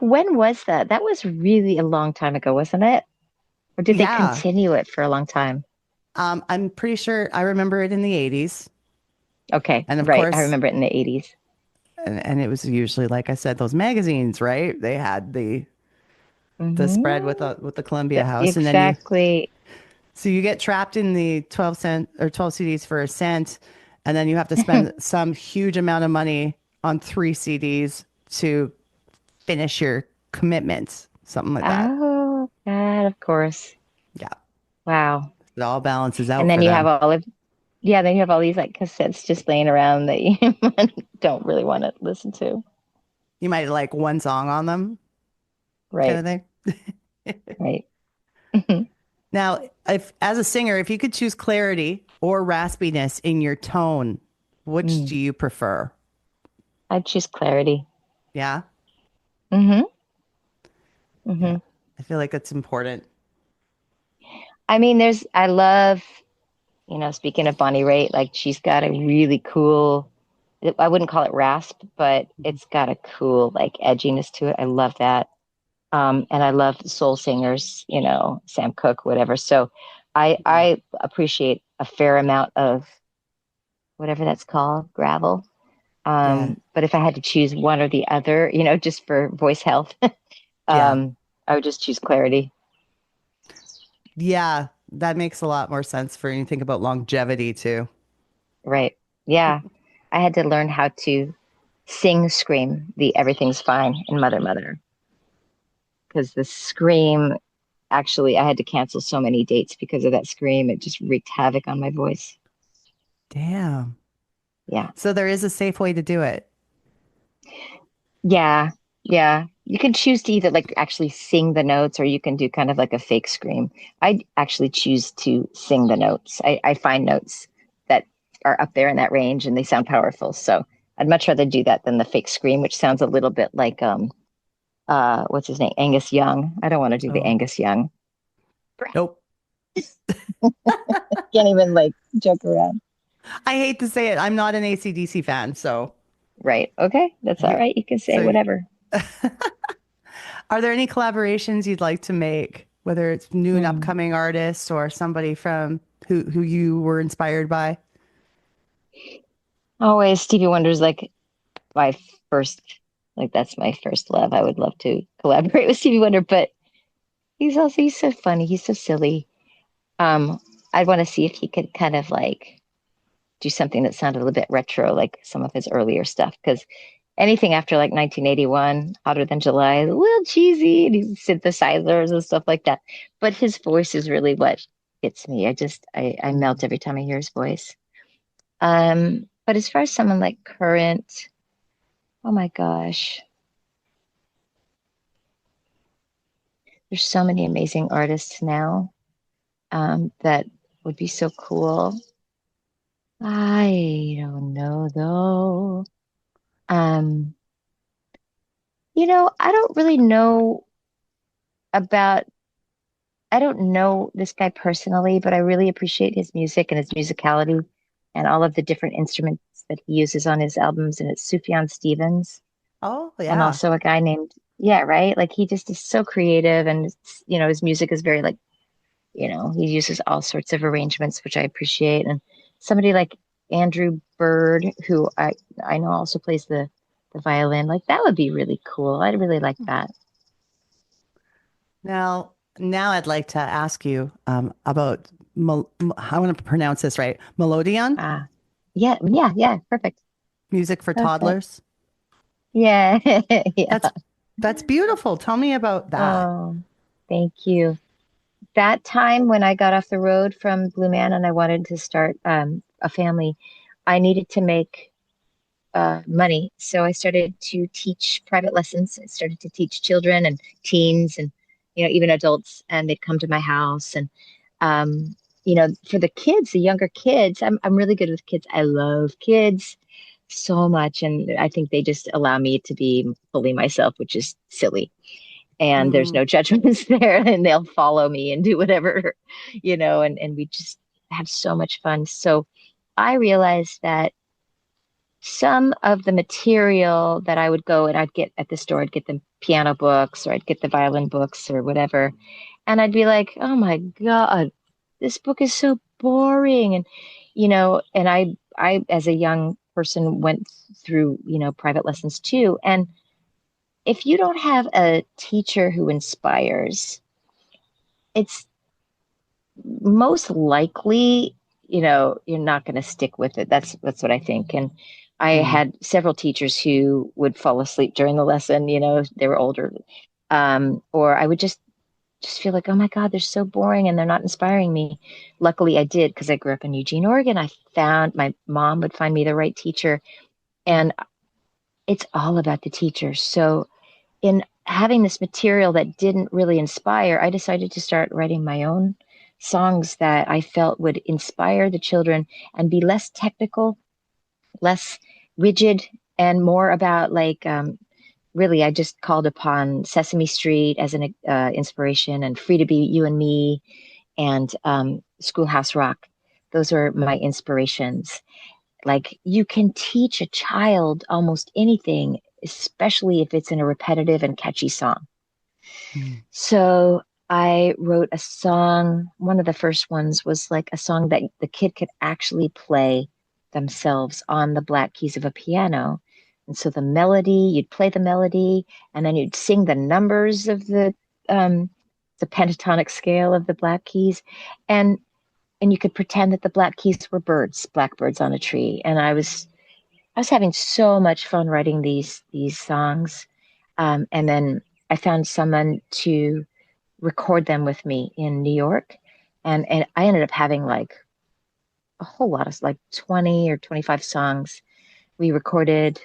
S6: when was that? That was really a long time ago, wasn't it? Or did they continue it for a long time?
S3: I'm pretty sure I remember it in the 80s.
S6: Okay.
S3: And of
S6: right.
S3: course,
S6: I remember it in the 80s.
S3: And it was usually, like I said, those magazines, right? They had the spread with the Columbia House.
S6: Exactly.
S3: So you get trapped in the 12 CDs for $0.01, and then you have to spend some huge amount of money on 3 CDs to finish your commitments, something like that.
S6: Oh, God, of course.
S3: Yeah.
S6: Wow.
S3: It all balances out
S6: And then
S3: for
S6: you
S3: them.
S6: have all of, yeah, then you have all these like cassettes just laying around that you don't really want to listen to.
S3: You might like one song on them,
S6: Right.
S3: kind of thing.
S6: Right.
S3: Now, if as a singer, if you could choose clarity or raspiness in your tone, which do you prefer?
S6: I'd choose clarity.
S3: Yeah.
S6: Mm-hmm.
S3: Yeah. I feel like that's important.
S6: I mean, I love, speaking of Bonnie Raitt, like she's got a really cool, I wouldn't call it rasp, but it's got a cool like edginess to it. I love that. And I love soul singers, Sam Cooke, whatever. So I appreciate a fair amount of whatever that's called, gravel. But if I had to choose one or the other, just for voice health, I would just choose clarity.
S3: Yeah, that makes a lot more sense for when you think about longevity too.
S6: Right. Yeah. I had to learn how to scream the Everything's Fine in Mother Mother. Because the scream, actually, I had to cancel so many dates because of that scream. It just wreaked havoc on my voice.
S3: Damn.
S6: Yeah.
S3: So there is a safe way to do it.
S6: Yeah. Yeah. You can choose to either like actually sing the notes or you can do kind of like a fake scream. I actually choose to sing the notes. I find notes that are up there in that range and they sound powerful. So I'd much rather do that than the fake scream, which sounds a little bit like what's his name? Angus Young. I don't want to do the Angus Young.
S3: Nope.
S6: Can't even like joke around.
S3: I hate to say it. I'm not an AC/DC fan, so.
S6: Right. Okay. That's all right. You can say whatever.
S3: Are there any collaborations you'd like to make, whether it's new and upcoming artists or somebody from who you were inspired by?
S6: Always Stevie Wonder's like my first, like that's my first love. I would love to collaborate with Stevie Wonder, but he's so funny. He's so silly. I'd want to see if he could kind of like do something that sounded a little bit retro, like some of his earlier stuff. Because anything after like 1981, Hotter Than July, is a little cheesy, and he's synthesizers and stuff like that. But his voice is really what gets me. I melt every time I hear his voice. But as far as someone like current, oh my gosh. There's so many amazing artists now that would be so cool. I don't know though. I don't really know I don't know this guy personally, but I really appreciate his music and his musicality and all of the different instruments that he uses on his albums. And it's Sufjan Stevens.
S3: Oh, yeah.
S6: And also a guy named, right? Like he just is so creative and, his music is very like, he uses all sorts of arrangements, which I appreciate. And somebody like Andrew Bird, who I know also plays the violin, like that would be really cool. I'd really like that.
S3: Now I'd like to ask you about, I want to pronounce this right, Melodeon?
S6: Yeah, perfect.
S3: Music for toddlers?
S6: Yeah. Yeah.
S3: That's beautiful. Tell me about that.
S6: Oh, thank you. That time when I got off the road from Blue Man and I wanted to start a family, I needed to make money. So I started to teach private lessons. I started to teach children and teens and, even adults, and they'd come to my house. And, for the kids, the younger kids, I'm really good with kids. I love kids so much. And I think they just allow me to be fully myself, which is silly. And there's no judgments there, and they'll follow me and do whatever, and we just have so much fun. So I realized that some of the material that I would go and I'd get at the store, I'd get the piano books or I'd get the violin books or whatever. And I'd be like, oh my God, this book is so boring. And, and I, as a young person went through, private lessons too. And if you don't have a teacher who inspires, it's most likely, you're not going to stick with it. That's what I think. And I had several teachers who would fall asleep during the lesson, they were older. Or I would just feel like, oh my God, they're so boring and they're not inspiring me. Luckily I did, because I grew up in Eugene, Oregon. I found my mom would find me the right teacher, and it's all about the teacher. So in having this material that didn't really inspire, I decided to start writing my own songs that I felt would inspire the children and be less technical, less rigid, and more about really, I just called upon Sesame Street as an inspiration, and Free to Be You and Me, and Schoolhouse Rock. Those are my inspirations. Like, you can teach a child almost anything, especially if it's in a repetitive and catchy song. So I wrote a song. One of the first ones was like a song that the kid could actually play themselves on the black keys of a piano. And so the melody, you'd play the melody, and then you'd sing the numbers of the pentatonic scale of the black keys. And you could pretend that the black keys were blackbirds on a tree. And I was having so much fun writing these songs. And then I found someone to record them with me in New York. And I ended up having like a whole lot of 20 or 25 songs. We recorded,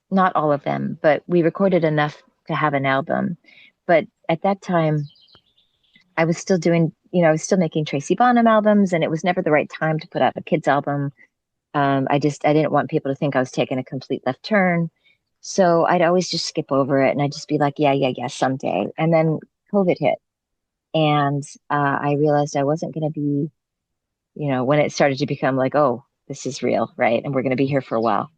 S6: not all of them, but we recorded enough to have an album. But at that time, I was still doing, I was still making Tracy Bonham albums, and it was never the right time to put out a kids album. I didn't want people to think I was taking a complete left turn. So I'd always just skip over it, and I'd just be like, yeah, someday. And then COVID hit, and I realized I wasn't going to be, when it started to become like, oh, this is real, right? And we're going to be here for a while.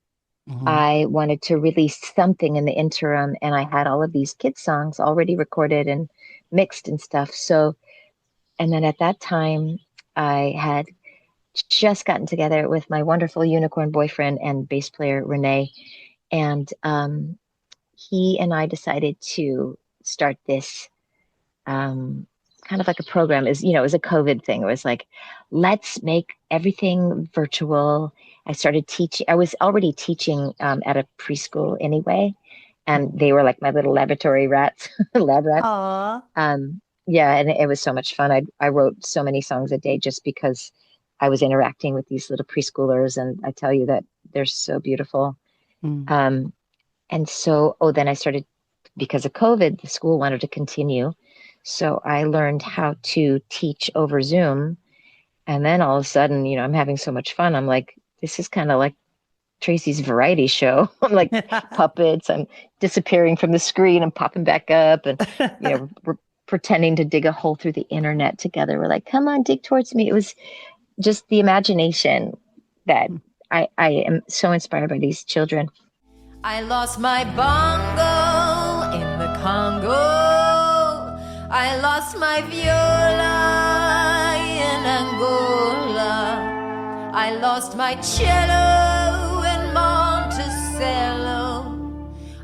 S6: I wanted to release something in the interim, and I had all of these kids songs already recorded and mixed and stuff. So, and then at that time, I had just gotten together with my wonderful unicorn boyfriend and bass player, Renee. And he and I decided to start this kind of like a program. It was a COVID thing. It was like, let's make everything virtual. I started teaching. I was already teaching at a preschool anyway, and they were like my little laboratory rats, lab rats.
S3: Aww.
S6: Yeah, and it was so much fun. I wrote so many songs a day just because I was interacting with these little preschoolers, and I tell you that they're so beautiful. And so, then I started, because of COVID, the school wanted to continue. So I learned how to teach over Zoom. And then all of a sudden, I'm having so much fun. I'm like, this is kind of like Tracy's variety show. I'm like puppets. I'm disappearing from the screen and popping back up. And, we're pretending to dig a hole through the internet together. We're like, come on, dig towards me. It was just the imagination that I am so inspired by these children.
S7: I lost my bongo in the Congo. I lost my viola in Angola. I lost my cello in Monticello.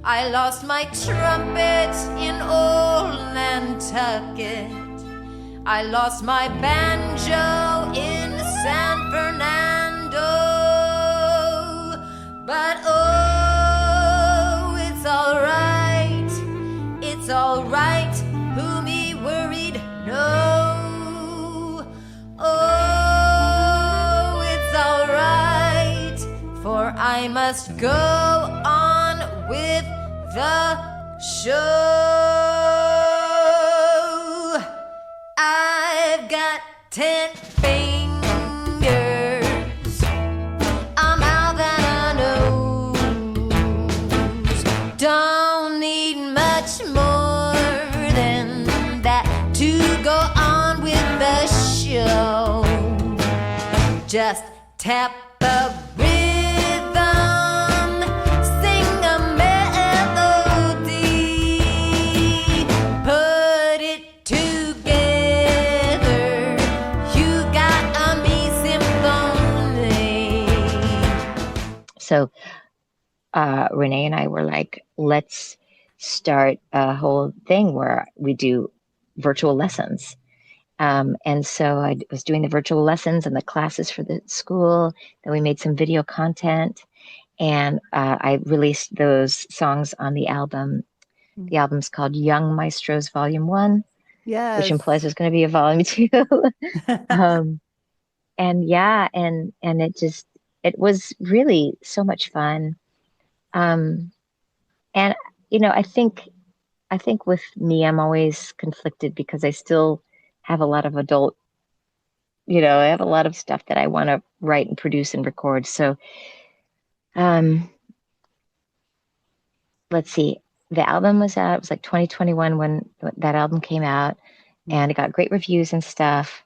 S7: I lost my trumpet in old Nantucket. I lost my banjo in San Fernando. But oh, it's all right. It's all right. Who me worried? No. Oh, it's all right. For I must go on with the show. I've got 10 fingers, a mouth and a nose. Don't need much more than that to go on with the show. Just tap a rhythm, sing a melody, put it together. You got a me symphony.
S6: So Renee and I were like, let's start a whole thing where we do virtual lessons. And so I was doing the virtual lessons and the classes for the school. Then we made some video content. And I released those songs on the album. The album's called Young Maestros Volume 1,
S3: Yes.
S6: which implies there's going to be a Volume 2. And yeah, and it was really so much fun. And I think with me, I'm always conflicted because I still have a lot of I have a lot of stuff that I want to write and produce and record. So, let's see, the album was out. It was like 2021 when that album came out, and it got great reviews and stuff.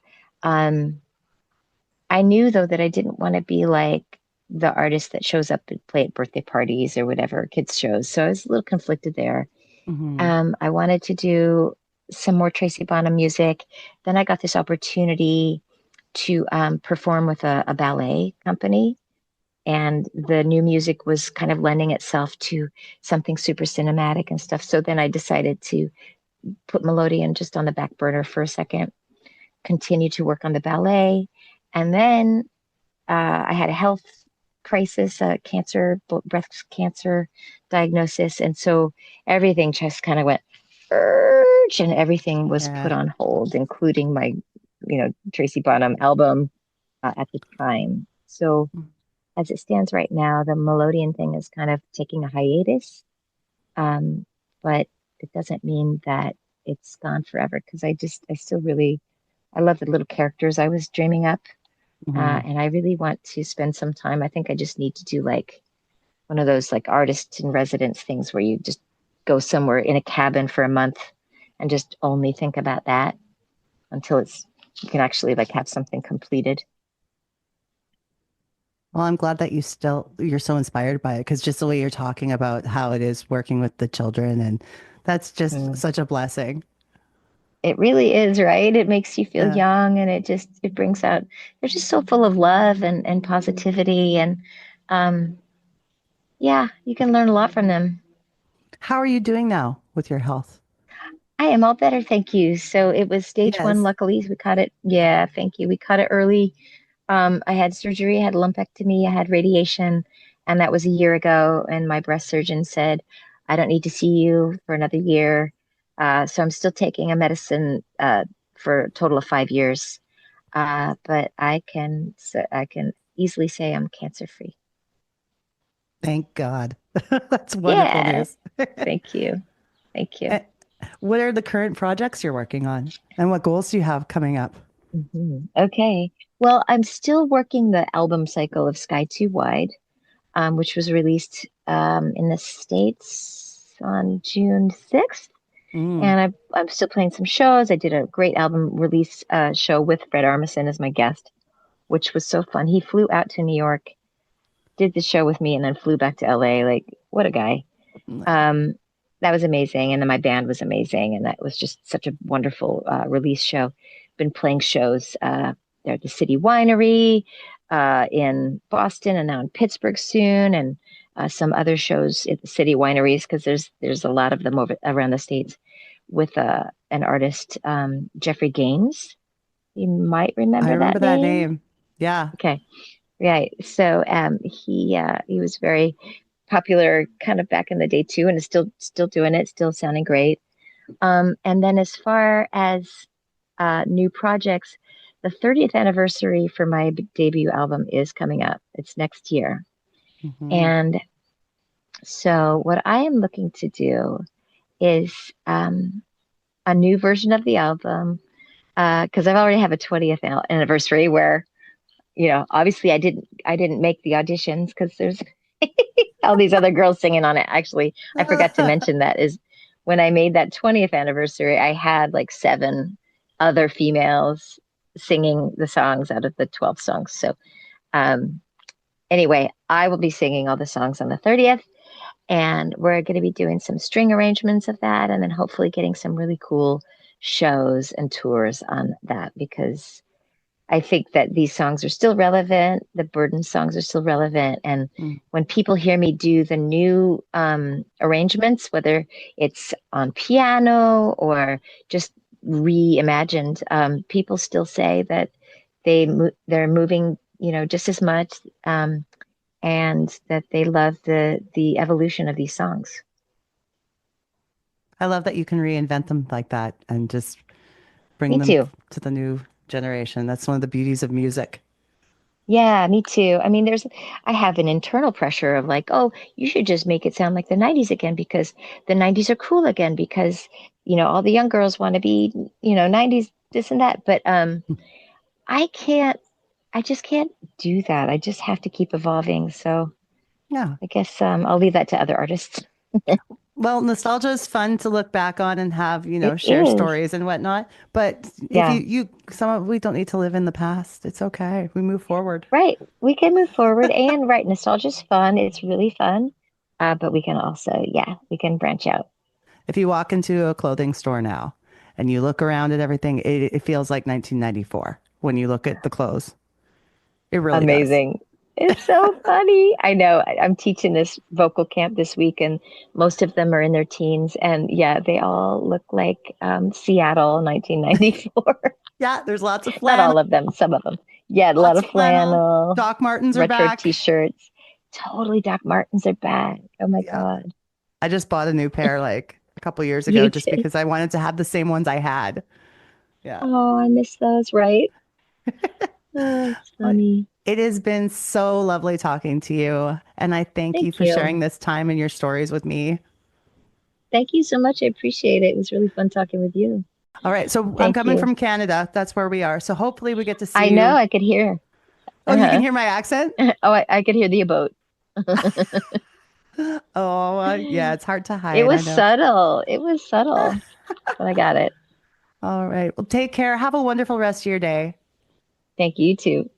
S6: I knew though that I didn't want to be like the artist that shows up and play at birthday parties or whatever, kids shows. So I was a little conflicted there. I wanted to do some more Tracy Bonham music. Then I got this opportunity to perform with a ballet company, and the new music was kind of lending itself to something super cinematic and stuff. So then I decided to put Melodeon just on the back burner for a second, continue to work on the ballet. And then I had a health crisis, breast cancer diagnosis. And so everything just kind of went, and everything was put on hold, including my, Tracy Bonham album at the time. So as it stands right now, the Melodeon thing is kind of taking a hiatus. But it doesn't mean that it's gone forever, because I love the little characters I was dreaming up. And I really want to spend some time. I think I just need to do like one of those like artist in residence things where you just go somewhere in a cabin for a month and just only think about that until you can actually like have something completed.
S3: Well, I'm glad that you're so inspired by it, because just the way you're talking about how it is working with the children, and that's just such a blessing.
S6: It really is, right? It makes you feel young, and it brings out, they're just so full of love and positivity. And you can learn a lot from them.
S3: How are you doing now with your health?
S6: I am all better, thank you. So it was stage 1. Luckily, we caught it. Yeah, thank you. We caught it early. I had surgery, I had a lumpectomy, I had radiation, and that was a year ago. And my breast surgeon said, I don't need to see you for another year. So I'm still taking a medicine for a total of 5 years. But I can easily say I'm cancer-free.
S3: Thank God. That's wonderful news.
S6: Thank you. Thank you.
S3: What are the current projects you're working on, and what goals do you have coming up?
S6: Okay. Well, I'm still working the album cycle of Sky Too Wide, which was released in the States on June 6th. And I'm still playing some shows. I did a great album release show with Fred Armisen as my guest, which was so fun. He flew out to New York, did the show with me, and then flew back to LA. Like, what a guy. That was amazing. And then my band was amazing. And that was just such a wonderful release show. Been playing shows there at the City Winery in Boston, and now in Pittsburgh soon, and some other shows at the City Wineries, because there's a lot of them over around the States, with an artist, Jeffrey Gaines. You might remember that name.
S3: Yeah.
S6: Okay. Right. So he was very popular kind of back in the day too, and is still doing it, still sounding great. And then as far as new projects, the 30th anniversary for my debut album is coming up. It's next year. And so what I am looking to do is a new version of the album, because I've already have a 20th anniversary where, obviously I didn't make the auditions, because there's all these other girls singing on it. Actually, I forgot to mention that is when I made that 20th anniversary, I had like 7 other females singing the songs out of the 12 songs. So anyway, I will be singing all the songs on the 30th, and we're going to be doing some string arrangements of that, and then hopefully getting some really cool shows and tours on that, because I think that these songs are still relevant. The Burden songs are still relevant. And when people hear me do the new arrangements, whether it's on piano or just reimagined, people still say that they're moving, just as much. and that they love the evolution of these songs.
S3: I love that you can reinvent them like that and just bring
S6: Me
S3: them
S6: too.
S3: to the new generation. That's one of the beauties of music.
S6: Yeah, me too. I mean, I have an internal pressure of like, oh, you should just make it sound like the 90s again because the 90s are cool again because, all the young girls want to be, 90s, this and that. But I just can't do that. I just have to keep evolving. So
S3: Yeah.
S6: I guess I'll leave that to other artists.
S3: Well, nostalgia is fun to look back on and have,
S6: It
S3: share
S6: is.
S3: stories and whatnot. But
S6: Yeah.
S3: if we don't need to live in the past. It's okay. We move forward.
S6: Right. We can move forward and right. Nostalgia's fun. It's really fun. But we can also, we can branch out.
S3: If you walk into a clothing store now and you look around at everything, it feels like 1994 when you look at the clothes. It really
S6: Amazing. It's so funny. I know. I'm teaching this vocal camp this week, and most of them are in their teens. And they all look like Seattle 1994.
S3: Yeah, there's lots of
S6: Not
S3: flannel.
S6: all of them, some of them. Yeah, a lot of flannel.
S3: Doc Martens are
S6: retro
S3: back.
S6: T-shirts. Totally, Doc Martens are back. Oh my God.
S3: I just bought a new pair like a couple years ago just because I wanted to have the same ones I had. Yeah.
S6: Oh, I miss those, right? Oh, it's funny.
S3: It has been so lovely talking to you. And I thank you for sharing this time and your stories with me.
S6: Thank you so much. I appreciate it. It was really fun talking with you.
S3: All right. So I'm
S6: Thank
S3: coming
S6: you.
S3: from Canada. That's where we are. So hopefully we get to see
S6: I know. I could hear.
S3: Oh, you can hear my accent?
S6: Oh, I could hear the boat.
S3: Yeah. It's hard to hide.
S6: It was subtle. It was subtle. But I got it.
S3: All right. Well, take care. Have a wonderful rest of your day.
S6: Thank you, you too.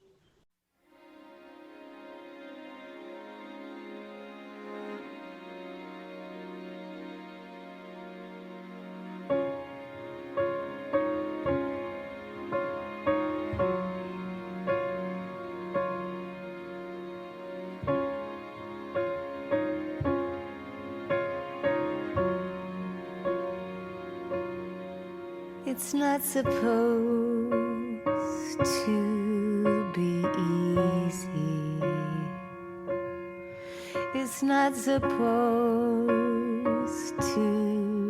S7: It's not supposed to be easy. It's not supposed to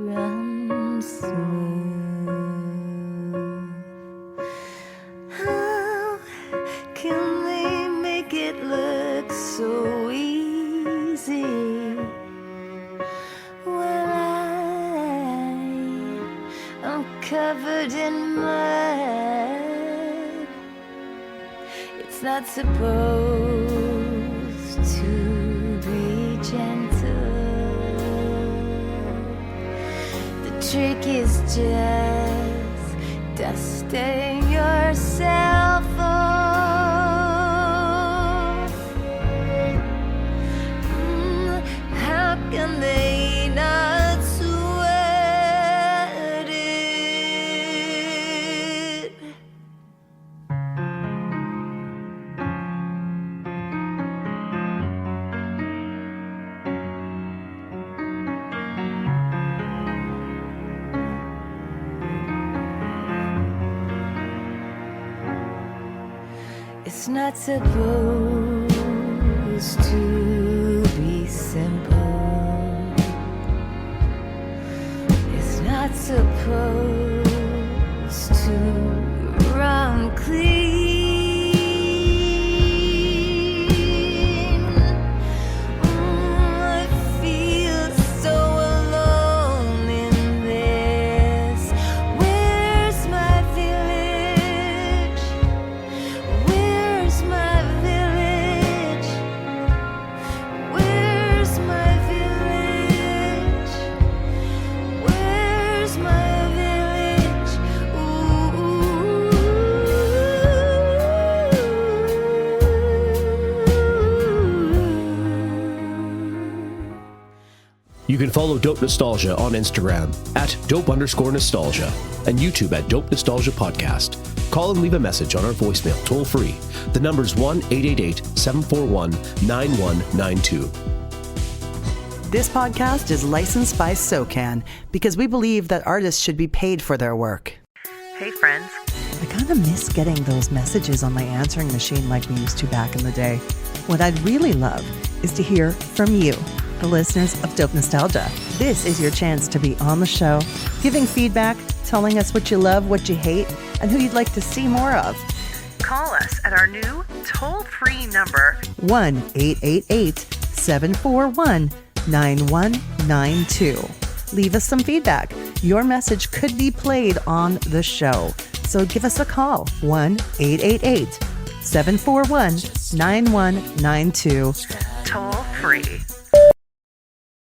S7: run smooth. How can they make it look so easy? Well, I'm covered in mud. It's not supposed to be gentle. The trick is just dusting yourself off. How can they not sweat it? It's not supposed to be simple. It's not supposed to run clean. I feel so alone in this. Where's my village? Where's my village? Where's my village? Where's my village?
S5: You can follow Dope Nostalgia on Instagram at dope_nostalgia and YouTube at Dope Nostalgia Podcast. Call and leave a message on our voicemail toll free. The number's 1-888-741-9192.
S3: This podcast is licensed by SOCAN because we believe that artists should be paid for their work. Hey, friends. I kind of miss getting those messages on my answering machine like we used to back in the day. What I'd really love is to hear from you, the listeners of Dope Nostalgia. This is your chance to be on the show, giving feedback, telling us what you love, what you hate, and who you'd like to see more of. Call us at our new toll-free number, 1-888-741-9192. Leave us some feedback. Your message could be played on the show. So give us a call, 1-888-741-9192, toll-free.